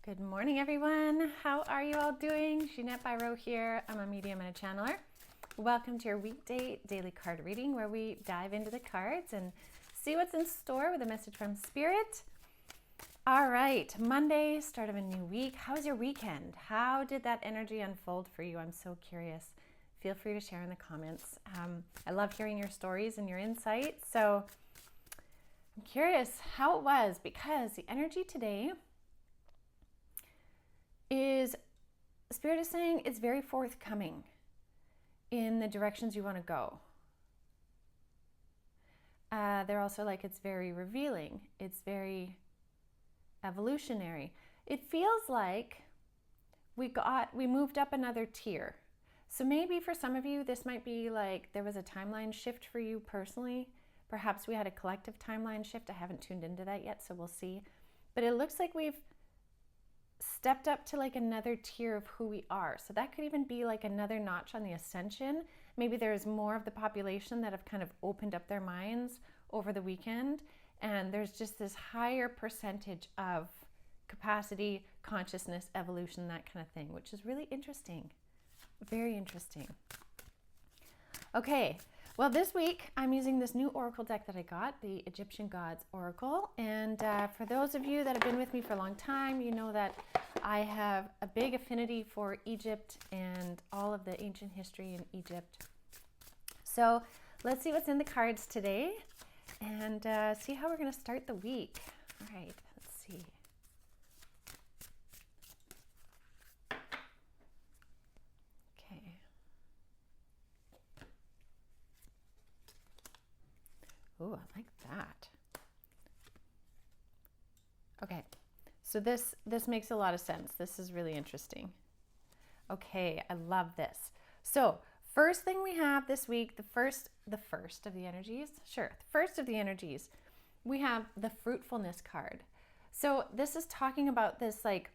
Good morning, everyone. How are you all doing? Jeanette Byro here. I'm a medium and a channeler. Welcome to your weekday daily card reading where we dive into the cards and see what's in store with a message from Spirit. All right, Monday, start of a new week. How was your weekend? How did that energy unfold for you? I'm so curious. Feel free to share in the comments. I love hearing your stories and your insights. So I'm curious how it was, because the energy today is, Spirit is saying it's very forthcoming in the directions you want to go. They're also like it's very revealing. It's very evolutionary. It feels like we moved up another tier. So maybe for some of you, this might be like there was a timeline shift for you personally. Perhaps we had a collective timeline shift. I haven't tuned into that yet, so we'll see. But it looks like we've stepped up to like another tier of who we are. So that could even be like another notch on the ascension. Maybe there's more of the population that have kind of opened up their minds over the weekend, and there's just this higher percentage of capacity, consciousness, evolution, that kind of thing, which is really interesting. Very interesting. Okay, well, this week I'm using this new oracle deck that I got, the Egyptian Gods Oracle. And for those of you that have been with me for a long time, you know that I have a big affinity for Egypt and all of the ancient history in Egypt. So let's see what's in the cards today and see how we're going to start the week. All right, let's see. Okay. Oh, I like that. Okay, so this makes a lot of sense. This is really interesting. Okay, I love this. So first thing we have this week, the first of the energies, the first of the energies, we have the fruitfulness card. So this is talking about this like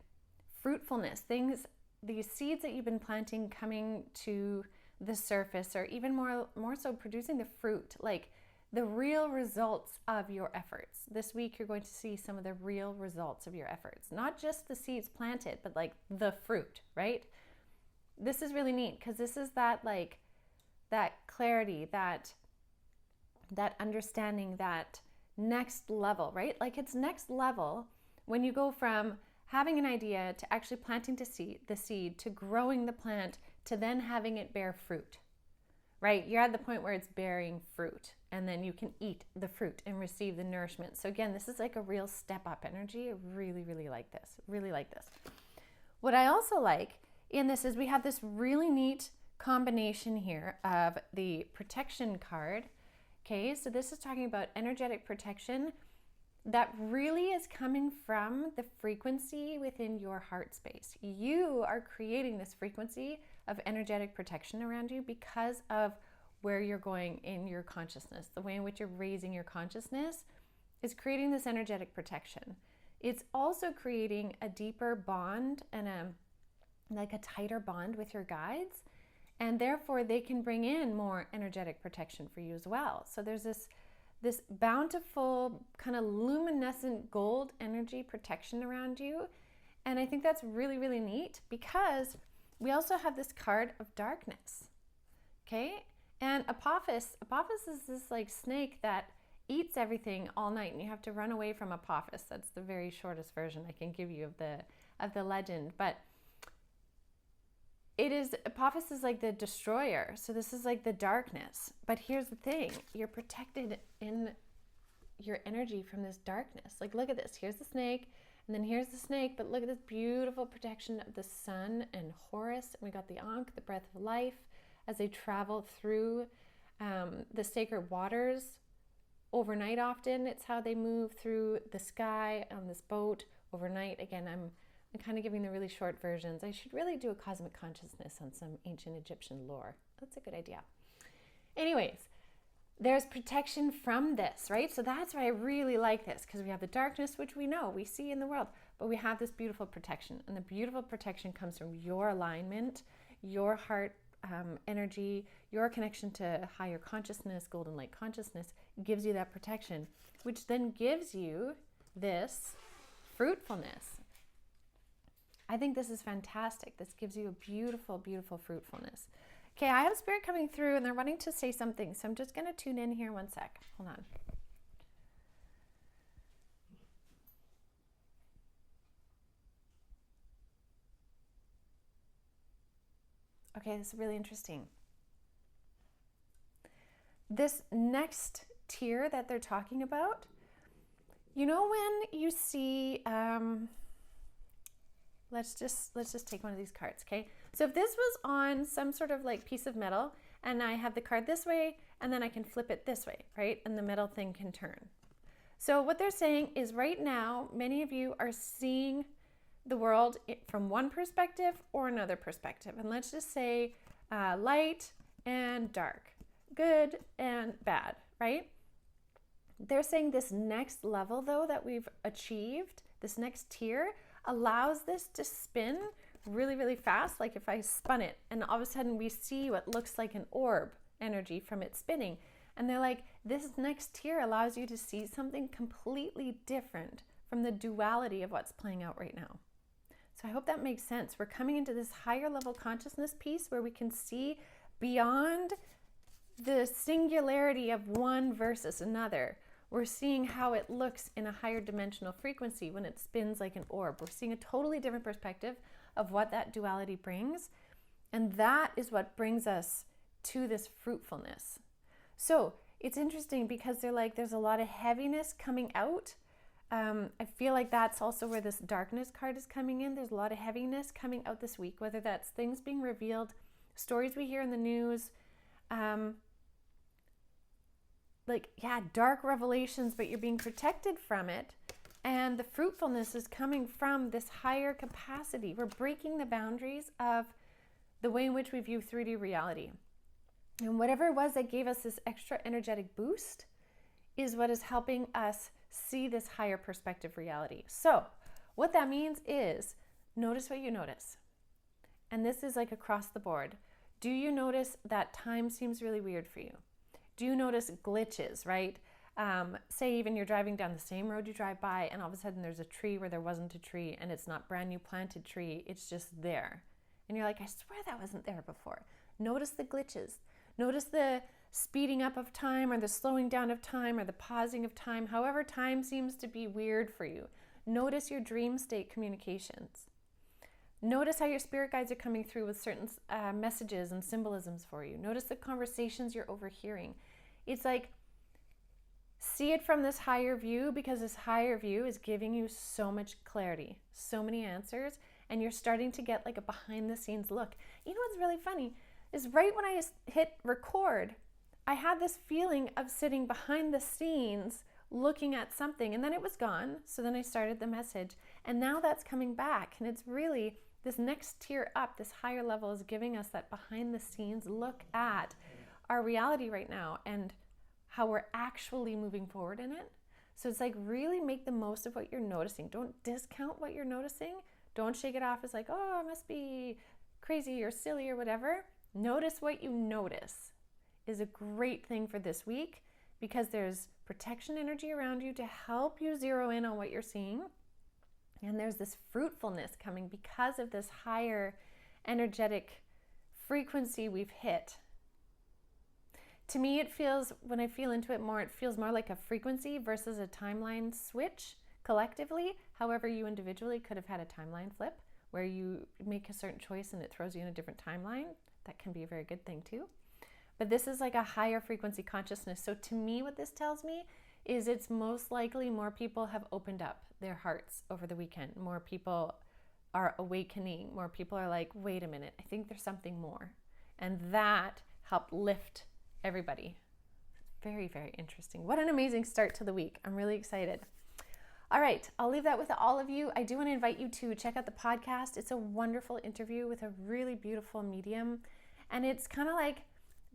fruitfulness, things, these seeds that you've been planting coming to the surface, or even more so producing the fruit, like the real results of your efforts. This week you're going to see some of the real results of your efforts, not just the seeds planted, but like the fruit, right? This is really neat because this is that like that clarity, that understanding, that next level, right? Like it's next level when you go from having an idea to actually planting the seed to growing the plant to then having it bear fruit, right? You're at the point where it's bearing fruit, and then you can eat the fruit and receive the nourishment. So again, this is like a real step up energy. I really, really like this. Really like this. What I also like in this is we have this really neat combination here of the protection card. Okay, so this is talking about energetic protection that really is coming from the frequency within your heart space. You are creating this frequency of energetic protection around you because of where you're going in your consciousness. The way in which you're raising your consciousness is creating this energetic protection. It's also creating a deeper bond and a tighter bond with your guides, and therefore they can bring in more energetic protection for you as well. So there's this bountiful kind of luminescent gold energy protection around you, and I think that's really, really neat because we also have this card of darkness. Okay, and Apophis is this like snake that eats everything all night, and you have to run away from Apophis. That's the very shortest version I can give you of the legend. But Apophis is like the destroyer. So this is like the darkness. But here's the thing, you're protected in your energy from this darkness. Like look at this, here's the snake, and then here's the snake, but look at this beautiful protection of the sun and Horus. And we got the Ankh, the breath of life, as they travel through the sacred waters overnight. Often it's how they move through the sky on this boat overnight. Again, I'm kind of giving the really short versions. I should really do a cosmic consciousness on some ancient Egyptian lore. That's a good idea. Anyways, there's protection from this, right? So that's why I really like this, because we have the darkness, which we know, we see in the world, but we have this beautiful protection. And the beautiful protection comes from your alignment, your heart energy, your connection to higher consciousness, golden light consciousness gives you that protection, which then gives you this fruitfulness. I think this is fantastic. This gives you a beautiful, beautiful fruitfulness. Okay, I have Spirit coming through and they're wanting to say something. So I'm just going to tune in here one sec. Hold on. Okay, this is really interesting. This next tier that they're talking about, you know, when you see, let's just take one of these cards, okay? So if this was on some sort of like piece of metal and I have the card this way and then I can flip it this way, right? And the metal thing can turn. So what they're saying is right now, many of you are seeing the world from one perspective or another perspective. And let's just say light and dark, good and bad, right? They're saying this next level though that we've achieved, this next tier, allows this to spin really, really fast. Like if I spun it and all of a sudden we see what looks like an orb energy from it spinning. And they're like, this next tier allows you to see something completely different from the duality of what's playing out right now. So I hope that makes sense. We're coming into this higher level consciousness piece where we can see beyond the singularity of one versus another. We're seeing how it looks in a higher dimensional frequency when it spins like an orb. We're seeing a totally different perspective of what that duality brings. And that is what brings us to this fruitfulness. So it's interesting because they're like, there's a lot of heaviness coming out. I feel like that's also where this darkness card is coming in. There's a lot of heaviness coming out this week, whether that's things being revealed, stories we hear in the news, dark revelations, but you're being protected from it. And the fruitfulness is coming from this higher capacity. We're breaking the boundaries of the way in which we view 3D reality. And whatever it was that gave us this extra energetic boost is what is helping us see this higher perspective reality. So what that means is notice what you notice. And this is like across the board. Do you notice that time seems really weird for you? Do you notice glitches, right? Say even you're driving down the same road you drive by and all of a sudden there's a tree where there wasn't a tree and it's not brand new planted tree, it's just there. And you're like, I swear that wasn't there before. Notice the glitches. Notice the speeding up of time or the slowing down of time or the pausing of time, however time seems to be weird for you. Notice your dream state communications. Notice how your spirit guides are coming through with certain messages and symbolisms for you. Notice the conversations you're overhearing. It's like, see it from this higher view, because this higher view is giving you so much clarity, so many answers, and you're starting to get like a behind the scenes look. You know what's really funny is right when I hit record, I had this feeling of sitting behind the scenes looking at something, and then it was gone. So then I started the message, and now that's coming back. And it's really this next tier up, this higher level is giving us that behind the scenes look at our reality right now and how we're actually moving forward in it. So it's like really make the most of what you're noticing. Don't discount what you're noticing. Don't shake it off as like, oh, it must be crazy or silly or whatever. Notice what you notice is a great thing for this week, because there's protection energy around you to help you zero in on what you're seeing. And there's this fruitfulness coming because of this higher energetic frequency we've hit. To me, it feels, when I feel into it more, it feels more like a frequency versus a timeline switch collectively. However, you individually could have had a timeline flip where you make a certain choice and it throws you in a different timeline. That can be a very good thing too. But this is like a higher frequency consciousness. So to me, what this tells me is it's most likely more people have opened up their hearts over the weekend. More people are awakening. More people are like, wait a minute, I think there's something more. And that helped lift everybody. Very, very interesting. What an amazing start to the week. I'm really excited. All right, I'll leave that with all of you. I do want to invite you to check out the podcast. It's a wonderful interview with a really beautiful medium. And it's kind of like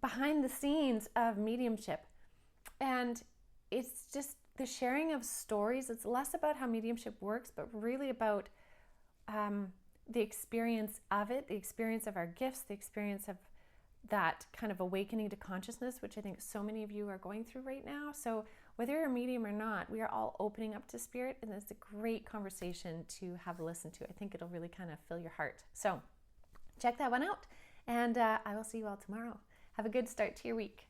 behind the scenes of mediumship. And it's just the sharing of stories. It's less about how mediumship works, but really about the experience of it, the experience of our gifts, the experience of that kind of awakening to consciousness, which I think so many of you are going through right now. So whether you're a medium or not, we are all opening up to spirit, and it's a great conversation to have a listen to. I think it'll really kind of fill your heart. So check that one out, and I will see you all tomorrow. Have a good start to your week.